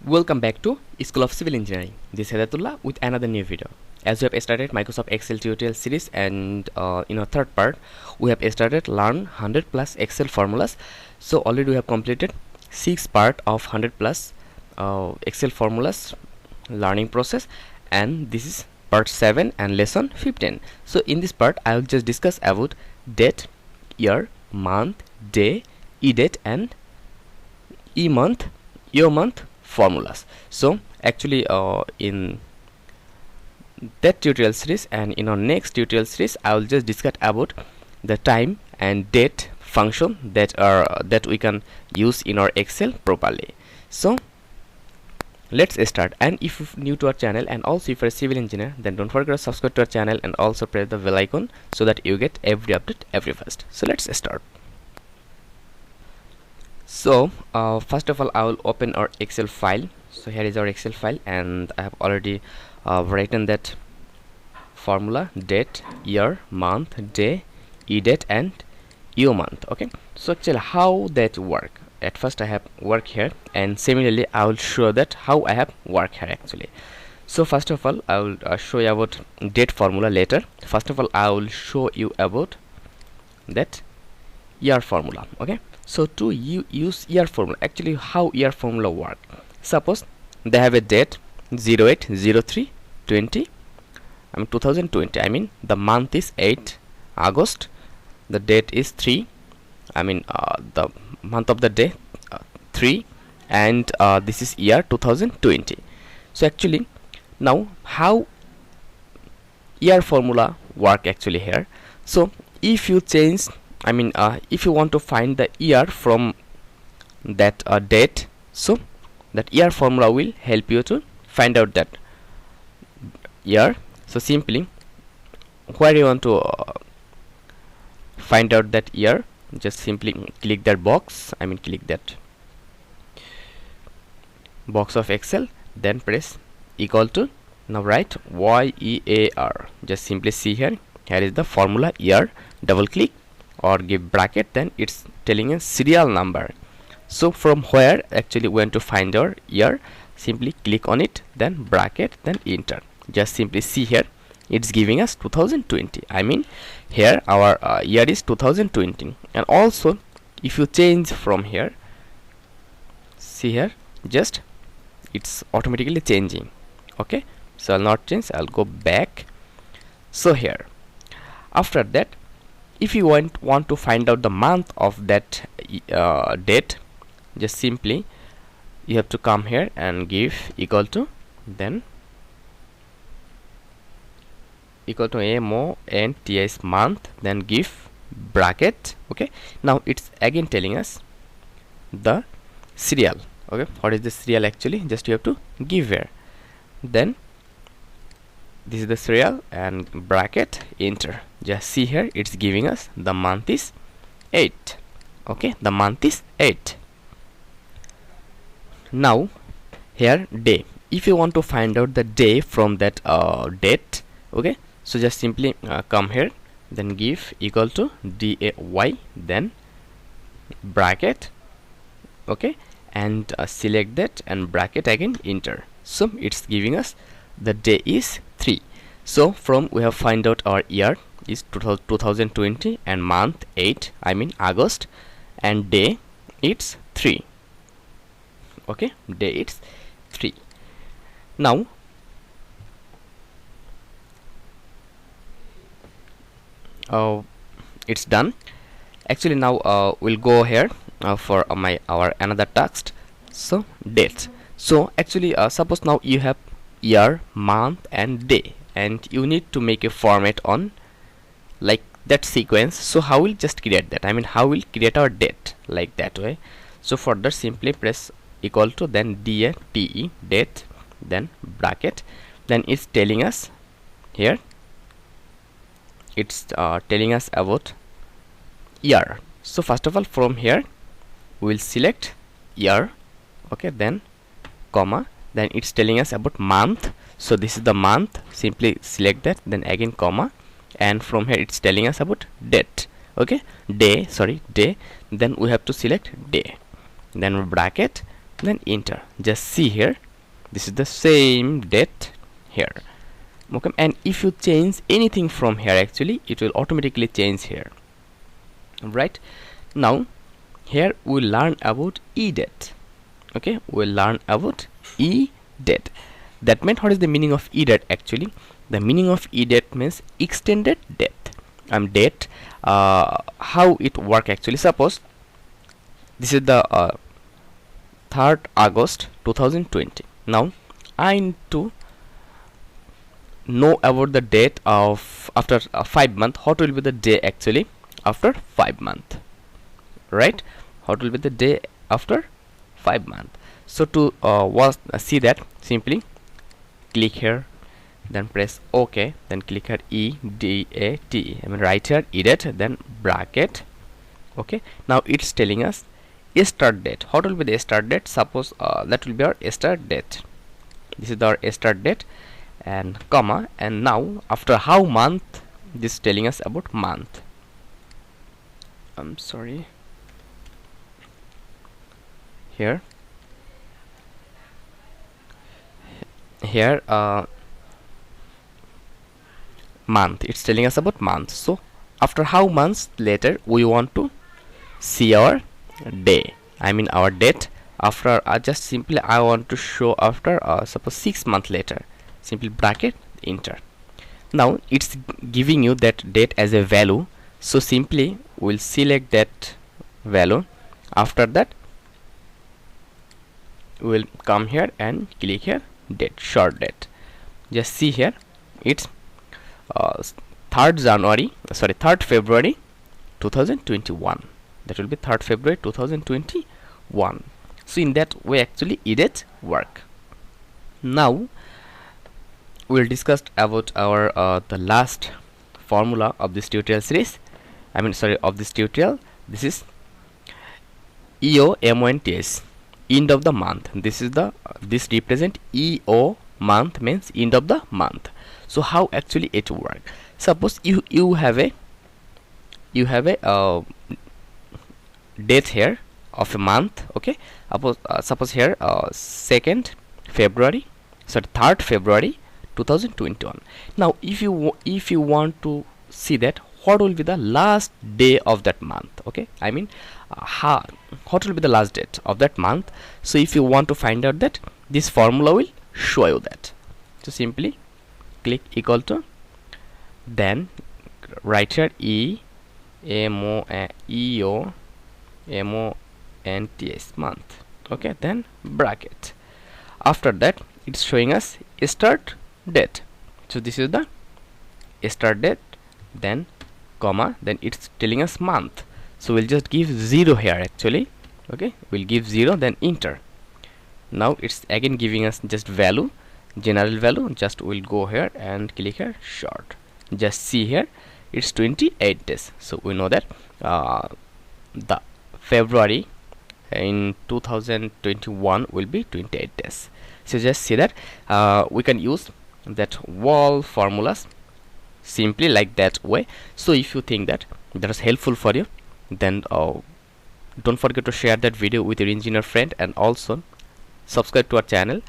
Welcome back to School of Civil Engineering. This is Hedaetullah with another new video. As we have started Microsoft Excel tutorial series, and in our third part we have started learn 100 plus Excel formulas. So already we have completed 6 part of 100 plus Excel formulas learning process, and this is part 7 and lesson 15. So in this part I will just discuss about date, year, month, day, EDATE and EOMONTH formulas. So actually in that tutorial series and in our next tutorial series I will just discuss about the time and date function that we can use in our Excel properly. So let's start. And if you're new to our channel and also if you're a civil engineer, then don't forget to subscribe to our channel and also press the bell icon so that you get every update every first. So let's start. So first of all I will open our Excel file. So here is our Excel file, and I have already written that formula: date, year, month, day, EDATE and EOMONTH. Okay, so actually how that work, at first I have work here, and similarly I will show that how I have work here actually. So first of all I will show you about date formula later. First of all I will show you about that year formula. Okay, so to use year formula, actually how year formula work. Suppose they have a date 08/03/20, 2020. I mean the month is 8 August, the date is 3, the month of the day 3, and this is year 2020. So actually now how year formula work actually here. So if you change, if you want to find the year from that date, so that year formula will help you to find out that year. So simply where you want to find out that year, just simply click that box, click that box of Excel, then press equal to, now write YEAR. Just simply see here is the formula year, double click or give bracket, then it's telling a serial number. So from where actually we want to find our year, simply click on it, then bracket, then enter. Just simply see here it's giving us 2020. Here our year is 2020. And also if you change from here, see here, just it's automatically changing. Okay, so I'll not change, I'll go back. So here after that, if you want to find out the month of that date, just simply you have to come here and give equal to, then equal to EOMONTH month, then give bracket. Okay, now it's again telling us the serial. Okay, what is the serial actually, just you have to give here, then this is the serial and bracket, enter. Just see here it's giving us the month is 8. Okay, the month is 8. Now here day, if you want to find out the day from that date, okay, so just simply come here, then give equal to DAY, then bracket. Okay, and select that and bracket, again enter. So it's giving us the day is 3. So from we have find out our year is 2020 and month 8, August, and day it's 3. Okay, day it's 3. Now it's done. Actually now we'll go here for our another task. So dates. So actually suppose now you have year, month and day, and you need to make a format on like that sequence. So how will just create that, how will create our date like that way. So for that simply press equal to, then DATE, date, then bracket, then it's telling us here, it's telling us about year. So first of all from here we'll select year. Okay, then comma, then it's telling us about month. So this is the month, simply select that, then again comma, and from here it's telling us about date. Okay, day, then we have to select day, then bracket, then enter. Just see here, this is the same date here. Okay, and if you change anything from here, actually it will automatically change here. Right, now here we'll learn about EDATE. Okay, we'll learn about EDATE. That meant, what is the meaning of EDATE? Actually the meaning of EDATE means extended date. Date, how it work actually. Suppose this is the 3rd August 2020. Now I need to know about the date of after 5 months. What will be the day actually after 5 months? Right, what will be the day after 5 months? So to see that, simply click here, then press OK, then click here EDATE. Write here EDATE, then bracket. Okay, now it's telling us a start date. What will be the start date? Suppose that will be our start date. This is our start date, and comma, and now after how month? This is telling us about month. I'm sorry, here month, it's telling us about month. So after how months later we want to see our day, our date. After just simply I want to show after suppose 6 months later, simply bracket, enter. Now it's giving you that date as a value, so simply we'll select that value. After that we'll come here and click here date, short date. Just see here, it's 3rd February 2021. That will be 3rd February 2021. So in that way actually EDATE work. Now we'll discuss about our the last formula of this tutorial series. Of this tutorial. This is EOMONTH, end of the month. This is the this represent EO month, means end of the month. So how actually it work? Suppose you have a date here of a month. Okay, suppose here 3rd February 2021. Now if you want to see that what will be the last day of that month, okay, what will be the last date of that month. So if you want to find out that, this formula will show you that. So simply click equal to, then write here EOMONTH month. Okay, then bracket. After that it's showing us a start date. So this is the start date, then comma, then it's telling us month. So we'll just give 0 here actually. Okay, we'll give 0, then enter. Now it's again giving us just value, general value. Just we'll go here and click here short. Just see here, it's 28 days. So we know that the February in 2021 will be 28 days. So just see that we can use that wall formulas simply like that way. So if you think that that is helpful for you, then don't forget to share that video with your engineer friend, and also subscribe to our channel.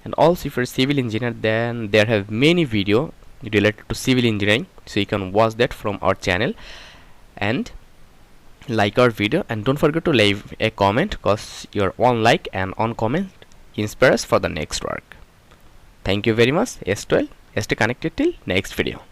And also if you're a civil engineer, then there have many video related to civil engineering, so you can watch that from our channel and like our video. And don't forget to leave a comment, because your one like and one comment inspires for the next work. Thank you very much. Stay connected till next video.